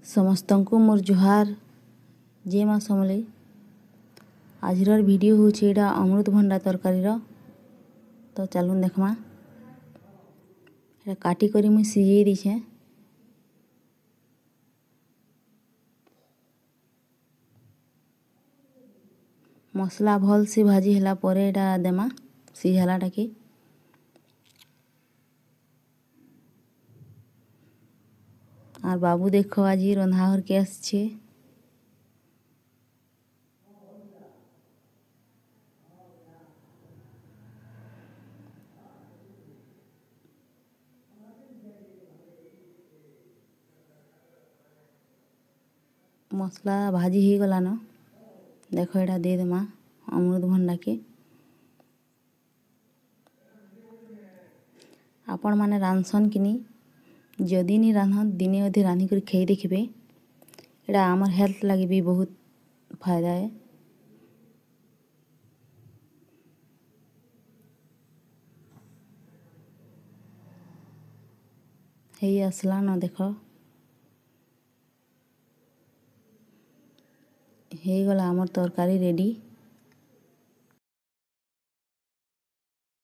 समस्तंकु मोर जुहार जे माँ समले आजर वीडियो होचे एटा अमृतभंडा तरकारी तो चलून देखमा काटी करी मुई सिझे दीछे। मसला भल से भाजी होला परे एटा देमा सिझालाटा के और बाबू देखो आज रंधा घर के आसछे। मसला भाजी ही गला न देखो एटा दे देमा अमृतभंडा के। आपण माने रांधसन किनी जदि नी रांधन दिने अधे रांधि कर खाई देखिबे एटा आमर हेल्थ लगी भी बहुत फायदा है। हे असला न देखो हे गला आमर तरकारी रेडी।